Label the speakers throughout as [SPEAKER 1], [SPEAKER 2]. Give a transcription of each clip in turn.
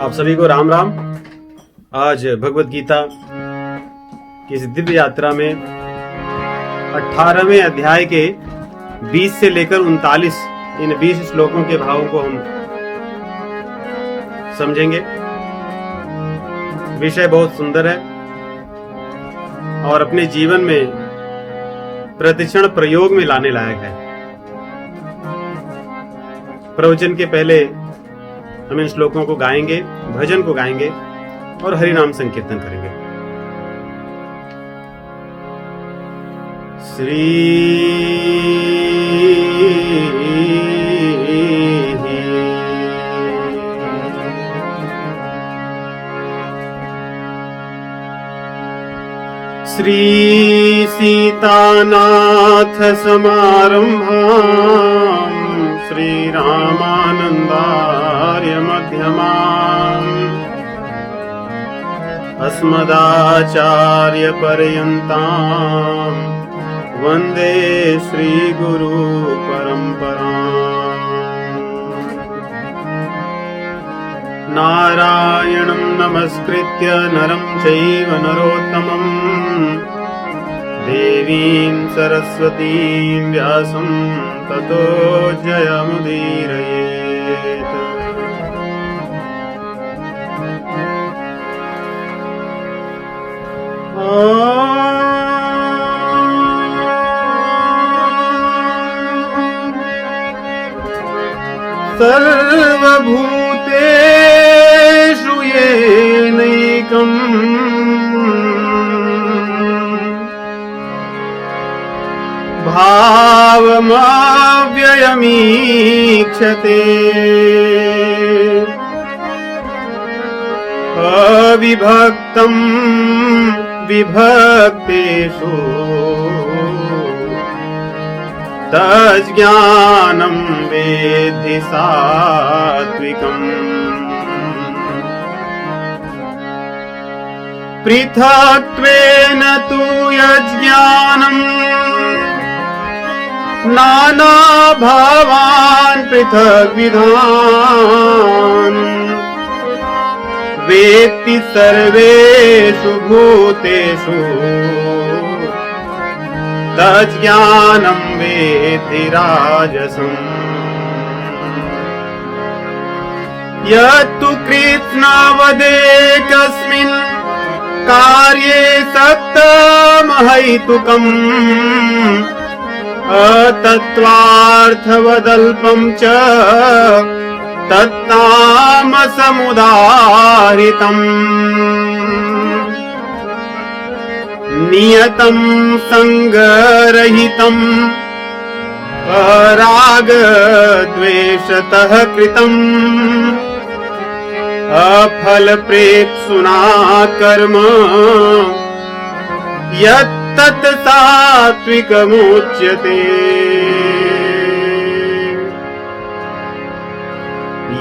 [SPEAKER 1] आप सभी को राम राम। आज भगवत गीता की इस दिव्य यात्रा में 18वें अध्याय के 20 से लेकर 39 इन 20 श्लोकों के भावों को हम समझेंगे। विषय बहुत सुंदर है और अपने जीवन में प्रतिक्षण प्रयोग में लाने लायक है। प्रवचन के पहले हम इन श्लोकों को गाएंगे, भजन को गाएंगे और हरि नाम संकीर्तन करेंगे। श्री श्री सीतानाथ समारंभाम् श्री रामानंदार्य मध्यमाम् अस्मदाचार्य पर्यन्ताम् वन्दे श्री गुरु परम्पराम्। नारायणं नमस्कृत्य नरं चैव नरोत्तमम् देवीं सरस्वतीं व्यासं ततो जयमुदीरयेत्। सर्वभूतेषु येनैकम् भावमव्ययमीक्षते अविभक्तं विभक्तेषु तज्ज्ञानं वेद्धि सात्विकम्। पृथक्त्वेन तु यज्ज्ञानम् नानाभावान् पृथग्विधान् वेत्ति सर्वेषु भूतेषु तज्ज्ञानं वेत्ति राजसम्। यत्तु कृत्स्नवदेकस्मिन् कार्ये सक्तमहैतुकम् अतत्त्वार्थवदल्पं च तत्तामसमुदाहृतम्। नियतं संगरहितम् अरागद्वेषतः कृतम् अफलप्रेप्सुना कर्म यत्तत् सात्विकमुच्यते।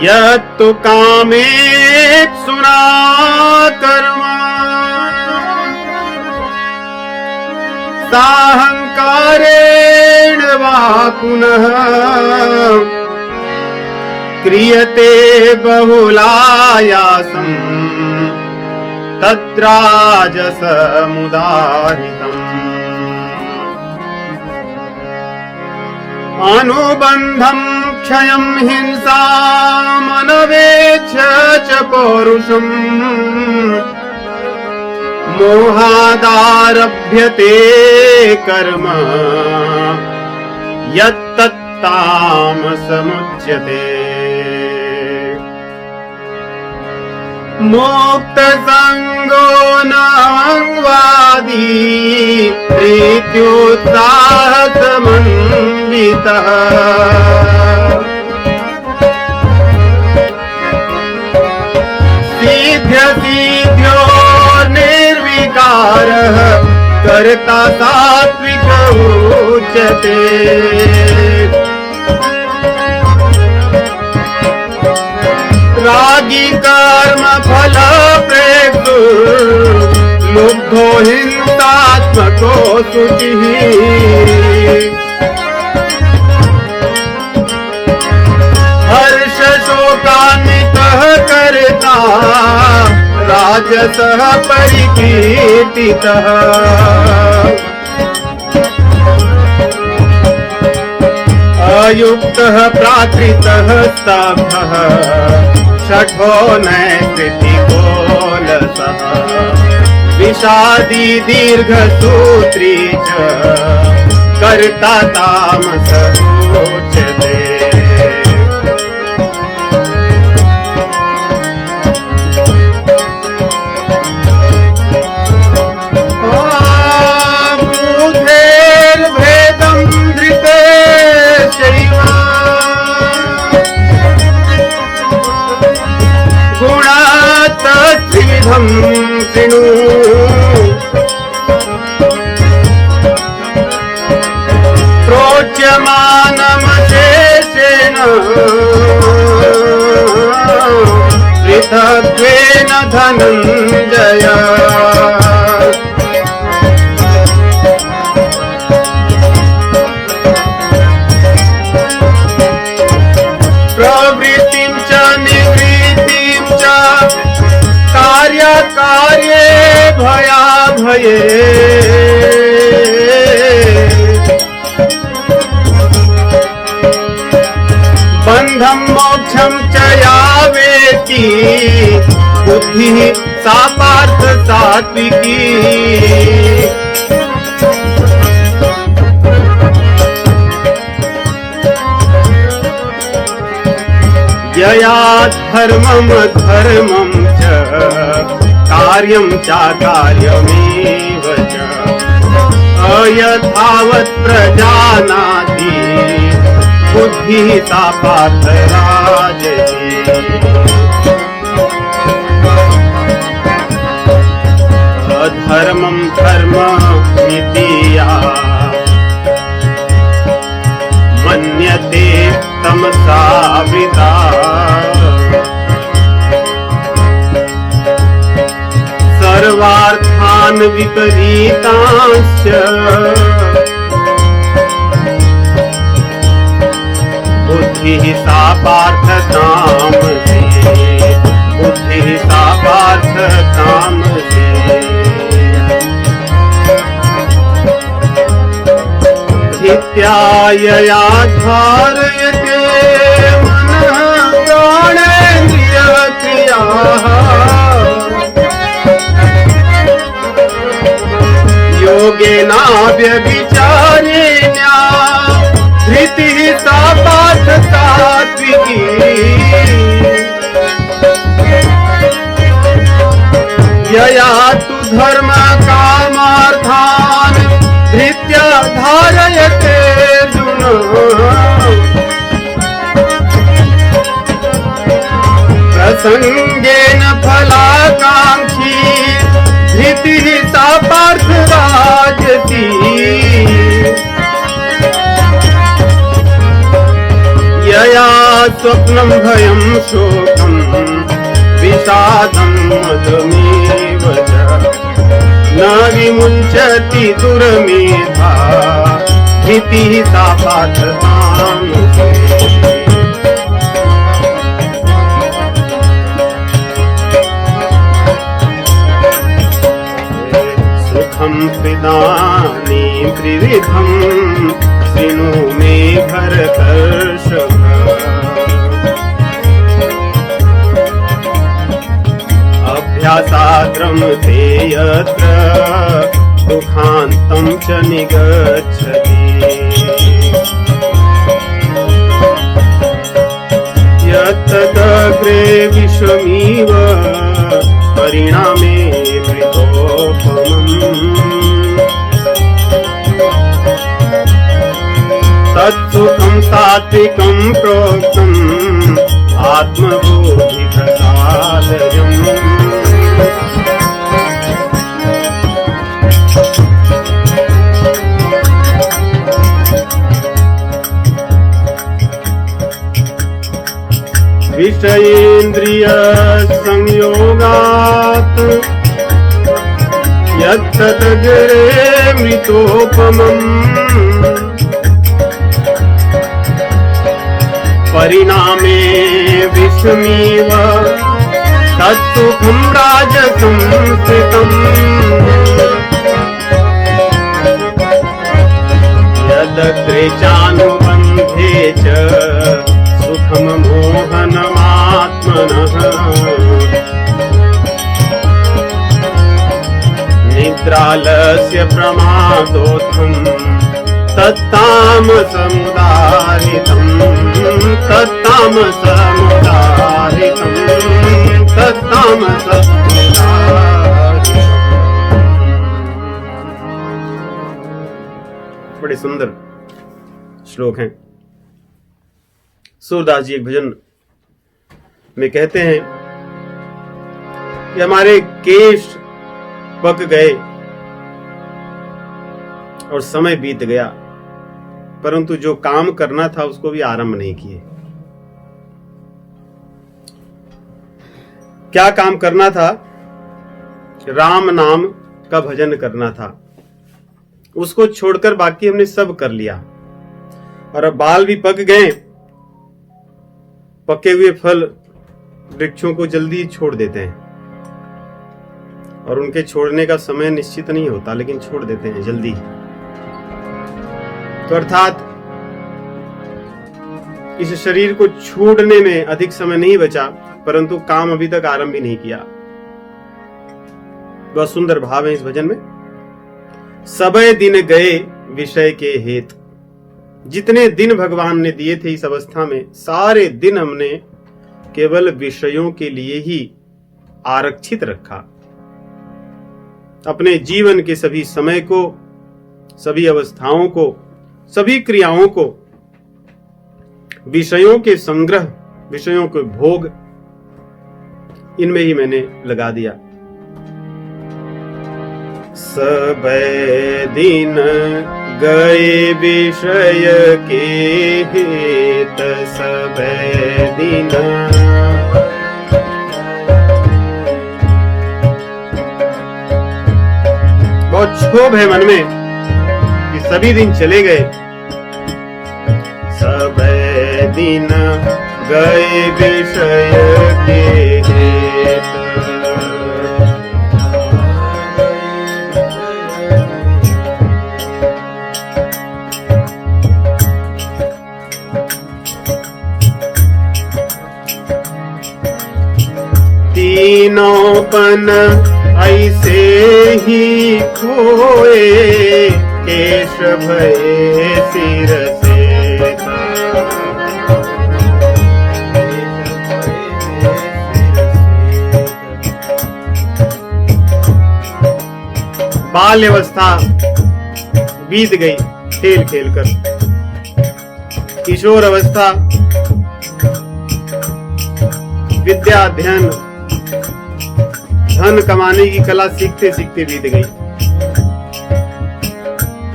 [SPEAKER 1] यत्तु कामेप्सुना कर्म साहंकारेण वा पुनः क्रियते बहुलायासम् तद्राजसमुदाहृतम्। अनुबन्धं क्षयं हिंसामनवेच्छ च पौरुषम् मोहादारभ्यते कर्म यत्तत्तामसमुच्यते। मुक्तसंगो नांगवादी प्रीत्युत्साहसमन्वितः सिद्ध्यो निर्विकारः कर्ता सात्विक उच्यते। रागी कर्म फल प्रेक्षु लुब्धो हिंसात्मको शुचिः हर्ष शोकान्वितः कर्ता यशः परिकीर्तितः अयुक्तः प्राकृतः स्तब्धः षठो नैष्कृतिको लसः विषादी दीर्घसूत्री च कर्ता तामसः उच्यते शृणु प्रोच्यमानमशेषेण पृथग्त्वेन धनञ्जय प्रवृत्तिं च निवृत्तिं च कार्ये भयाभये बन्धं मोक्षं च या वेत्ति बुद्धिः सा पार्थ सात्विकी यया धर्मं धर्मं च कार्यं चाकार्यमेव च अयथावत् प्रजानाति बुद्धिः सा पार्थ राजति अधर्मं धर्ममिति या मन्यते तमसावृता सर्वार्थान् विपरीतांश्च बुद्धिः सा पार्थ तामसी बुद्धिः सा पार्थ तामसी धित्यायया धारयते मनः प्राणेन्द्रियक्रियाः योगेनाव्यभिचारेण्या धृतिः सा पार्थ सात्विकी यया तु धर्म कामार्थान् धृत्या धारयते अर्जुन प्रसंगेन फलाकांक्षी धृतिः सा पार्थ राजति यया स्वप्नं भयं शोकं विषादं मदमेव च न विमुञ्चति दुर्मेधा धृतिः सा पार्थ तामसी सुखं त्विदानीं त्रिविधं शृणु मे भरतर्षभ अभ्यासाद्रं ते यत्र दुःखान्तं च निगच्छति यत्तदग्रे विश्वमिव परिणामे मृतोपमम् तत्सुखं सात्विकं प्रोक्तम् आत्मबोधिप्रसादयम् विषयेन्द्रिय संयोगात् यत्तदग्रे मृतोपमम् परिणामे विषमिव तत्सुखं राजसं स्थितम् यदग्रे चानुबन्धे च सुखं मोहनमात्मनः निद्रालस्य प्रमादोत्थं तत्तामसमुदाहृतं तत्तामसमुदाहृतं तत्तामसमुदाहृतं। बड़े सुंदर श्लोक हैं। सूरदास जी एक भजन में कहते हैं कि हमारे केश पक गए और समय बीत गया, परंतु जो काम करना था उसको भी आरंभ नहीं किए। क्या काम करना था? राम नाम का भजन करना था। उसको छोड़कर बाकी हमने सब कर लिया और अब बाल भी पक गए। पके हुए फल वृक्षों को जल्दी छोड़ देते हैं और उनके छोड़ने का समय निश्चित नहीं होता, लेकिन छोड़ देते हैं जल्दी। तो अर्थात इस शरीर को छोड़ने में अधिक समय नहीं बचा, परंतु काम अभी तक आरंभ भी नहीं किया। बहुत सुंदर भाव है इस भजन में। सबे दिन गए विषय के हेत। जितने दिन भगवान ने दिए थे इस अवस्था में, सारे दिन हमने केवल विषयों के लिए ही आरक्षित रखा। अपने जीवन के सभी समय को, सभी अवस्थाओं को, सभी क्रियाओं को विषयों के संग्रह, विषयों के भोग, इनमें ही मैंने लगा दिया। सब दिन गए विषय के हेत, सब दिन बहुत क्षोभ है मन में कि सभी दिन चले गए। सब दिन गए विषय के हेत, तीनोंपन ऐसे ही खोए, केश भये सिर से। बाल्य अवस्था बीत गई खेल खेल कर। किशोर अवस्था विद्या अध्ययन, धन कमाने की कला सीखते सीखते बीत गई।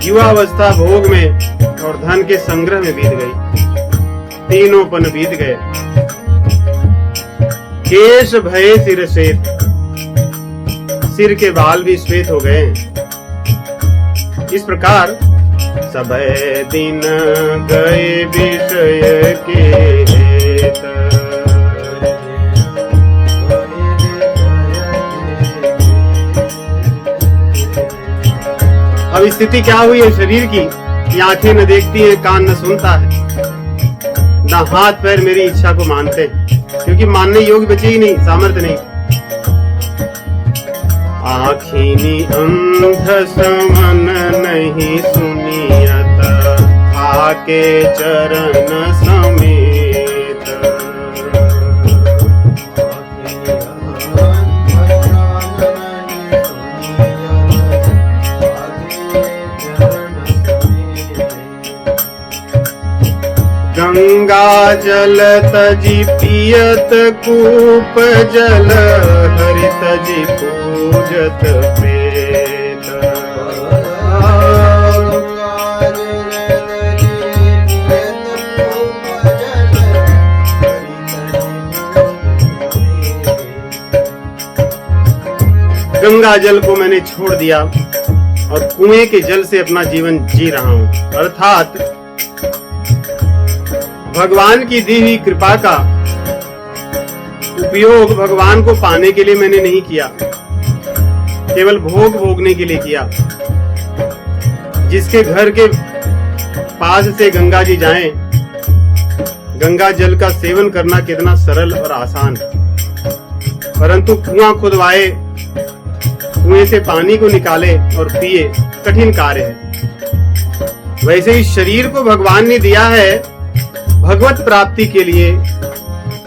[SPEAKER 1] युवा अवस्था भोग में और धन के संग्रह में बीत गई। तीनोंपन बीत गए। केश भये सिर श्वेत, सिर के बाल भी श्वेत हो गए। इस प्रकार सब दिन गए विषय के हेत। अब स्थिति क्या हुई है शरीर की? ये आंखें न देखती है, कान न सुनता है, ना हाथ पैर मेरी इच्छा को मानते हैं, क्योंकि मानने योग्य बचे ही नहीं, सामर्थ्य नहीं। आँखिनी अंध समन नहीं सुनियत, आके चरण समेत। गंगा जल तजी पियत, कूप जल हरित जी पूजत प्रेत। गंगा जल को मैंने छोड़ दिया और कुएं के जल से अपना जीवन जी रहा हूं। अर्थात भगवान की दी हुई कृपा का उपयोग भगवान को पाने के लिए मैंने नहीं किया, केवल भोग भोगने के लिए किया। जिसके घर के पास से गंगा जी जाएं, गंगा जल का सेवन करना कितना सरल और आसान, परंतु कुआं खुदवाए, कुएं से पानी को निकाले और पिए कठिन कार्य है। वैसे ही शरीर को भगवान ने दिया है भगवत प्राप्ति के लिए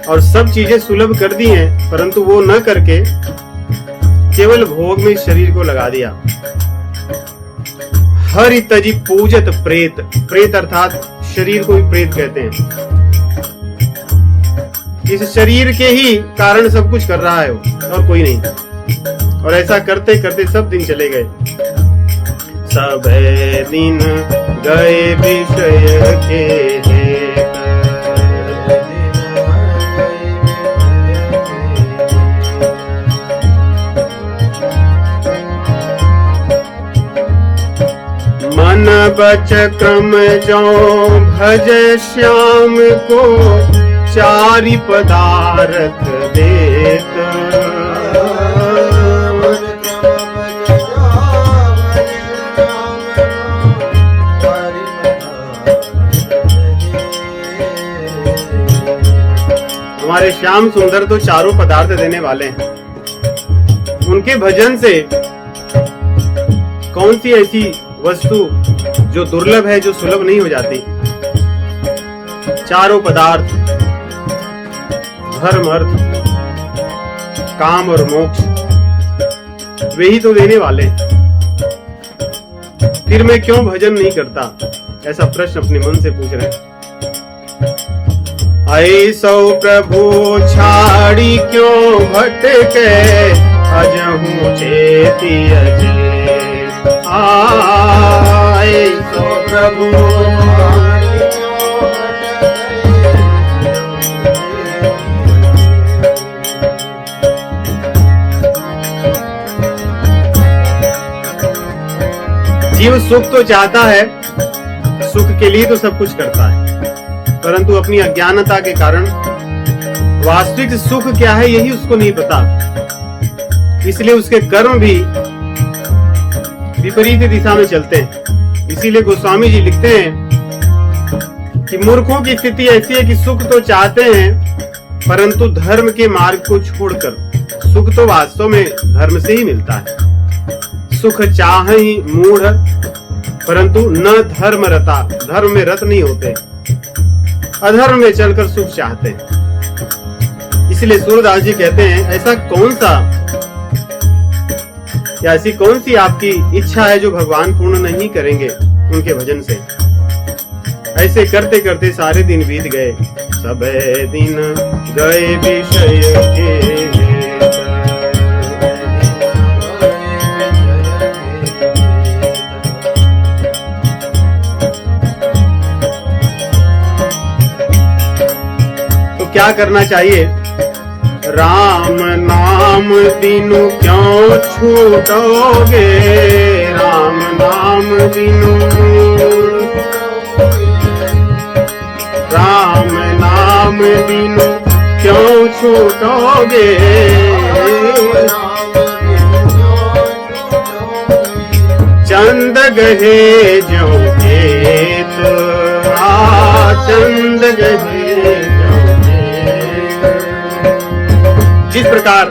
[SPEAKER 1] और सब चीजें सुलभ कर दी हैं, परंतु वो न करके केवल भोग में शरीर को लगा दिया। हरि तजी पूजत प्रेत, प्रेत अर्थात शरीर को ही प्रेत कहते हैं। इस शरीर के ही कारण सब कुछ कर रहा है वो, और कोई नहीं। और ऐसा करते करते सब दिन चले गए। सब दिन गए विषय के मन बच क्रम जो भज श्याम को चारि पदार्थ देत। हमारे श्याम सुंदर तो चारों पदार्थ देने वाले हैं। उनके भजन से कौन सी ऐसी वस्तु जो दुर्लभ है, जो सुलभ नहीं हो जाती? चारों पदार्थ, धर्म, अर्थ, काम और मोक्ष, वे ही तो देने वाले। फिर मैं क्यों भजन नहीं करता? ऐसा प्रश्न अपने मन से पूछ रहे हैं। ऐसो प्रभु छाड़ी क्यों भटके, अजहू चेती अजे। ऐसो प्रभु जीव सुख तो चाहता है, सुख के लिए तो सब कुछ करता है, परंतु अपनी अज्ञानता के कारण वास्तविक सुख क्या है यही उसको नहीं पता। इसलिए उसके कर्म भी विपरीत दिशा में चलते हैं। इसीलिए गोस्वामी जी लिखते हैं कि मूर्खों की स्थिति ऐसी है कि सुख तो चाहते हैं, परंतु धर्म के मार्ग को छोड़कर। सुख तो वास्तव में धर्म से ही मिलता है। सुख चाह ही मूढ़, परंतु न धर्म रता, धर्म में रत नहीं होते, अधर्म में चलकर सुख चाहते हैं। इसलिए सूरदास जी कहते हैं, ऐसा कौन सा या ऐसी कौन सी आपकी इच्छा है जो भगवान पूर्ण नहीं करेंगे उनके भजन से? ऐसे करते करते सारे दिन बीत गए। सब दिन गए विषय के क्या करना चाहिए? राम नाम बिनु क्यों छूटोगे, राम नाम बिनु, राम नाम बिनु क्यों छूटोगे। चंद गहे जो खेत, चंद गहे। जिस प्रकार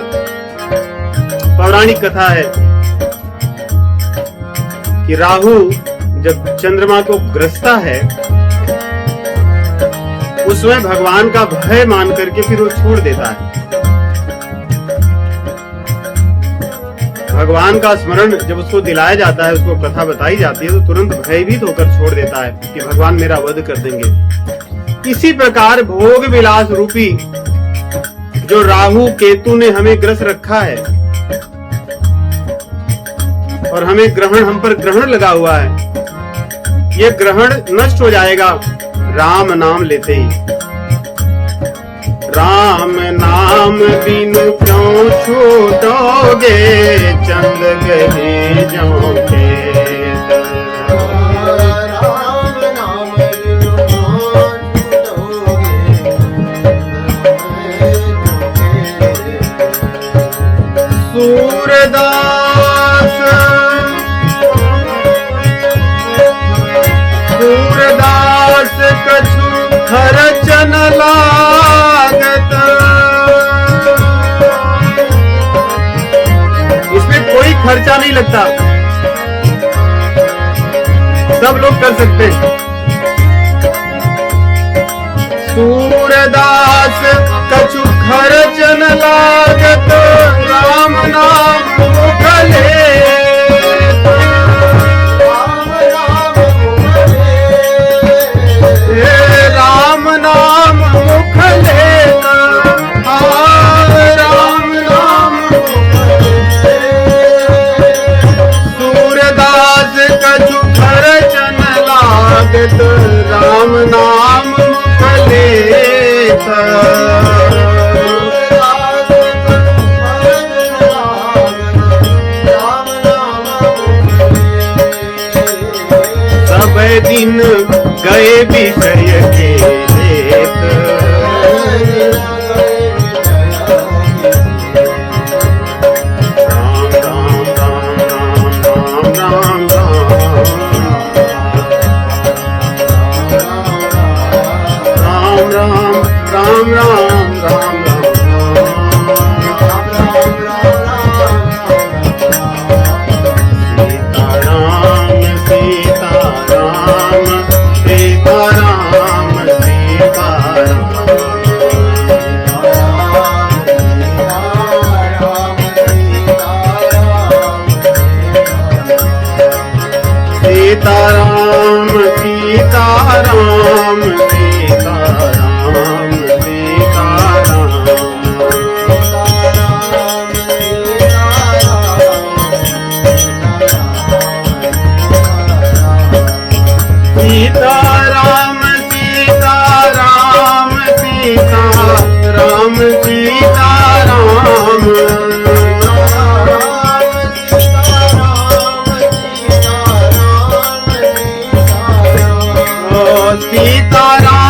[SPEAKER 1] पौराणिक कथा है कि राहु जब चंद्रमा को ग्रसता है, उस समय भगवान का भय मान करके फिर वो छोड़ देता है। भगवान का स्मरण जब उसको दिलाया जाता है, उसको कथा बताई जाती है, तो तुरंत भयभीत होकर छोड़ देता है कि भगवान मेरा वध कर देंगे। इसी प्रकार भोग विलास रूपी जो राहु केतु ने हमें ग्रस रखा है और हमें ग्रहण, हम पर ग्रहण लगा हुआ है, ये ग्रहण नष्ट हो जाएगा राम नाम लेते ही। राम नाम बिनु क्यों छूटोगे, चंद गहे जो खेत। राम नाम बिनु क्यों छूटोगे। सूरदास सूरदास कछु खर्च न लागत। इसमें कोई खर्चा नहीं लगता, सब लोग कर सकते हैं। सूरदास कछु खर्च न लागत, राम नाम मुख लेत। राम नाम मुख लेत, राम नाम मुख लेत। सूरदास कछु खर्च न लागत, राम नाम मुख लेत। सब दिन गए विषय के हेत, राम राम राम राम राम राम राम राम राम सीताराम सीताराम सीताराम सीताराम सीताराम सीताराम सीताराम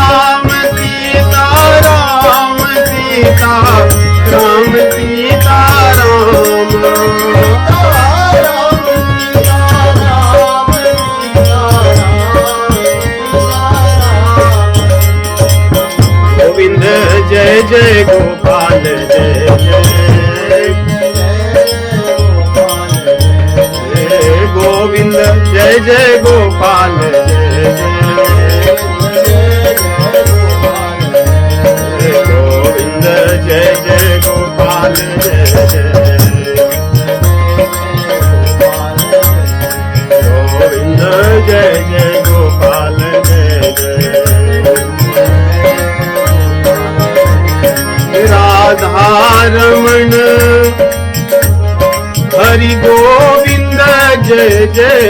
[SPEAKER 1] सीताराम सीताराम सीताराम सीताराम गोविंद जय जय गोपाल जय जय गोविंद जय जय गोपाल जय जय गोविंद जय जय गोपाल जय जय गोविंद जय जय गोपाल जय जय राधारमण हरि गोविंद जय जय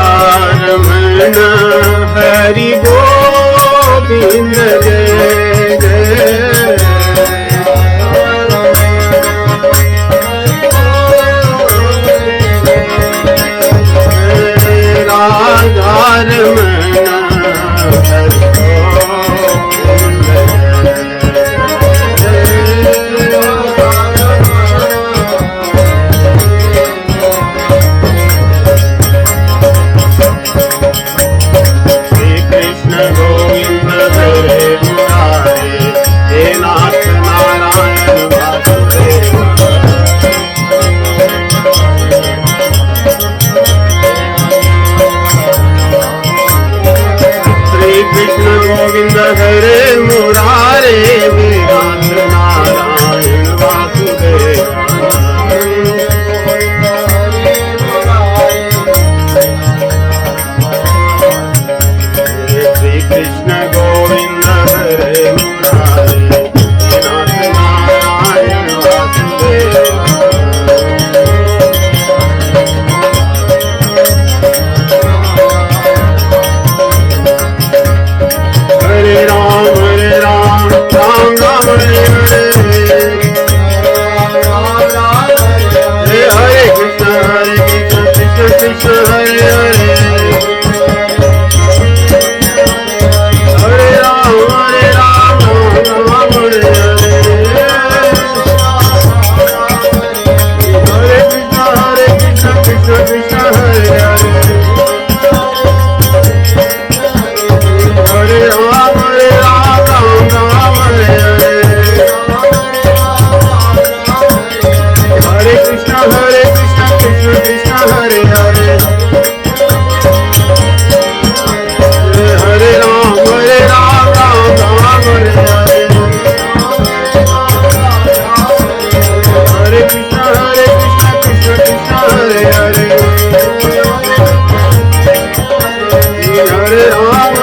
[SPEAKER 1] राधारमण हरि गोविंद जय जय राधारमण हरि गोविंद गोविंद हरे मुरारे वेदांत नारायण वासुदेव श्री कृष्ण गोविंद हरे मुरारे वेदांत नारायण वासुदेव Hare Rama राम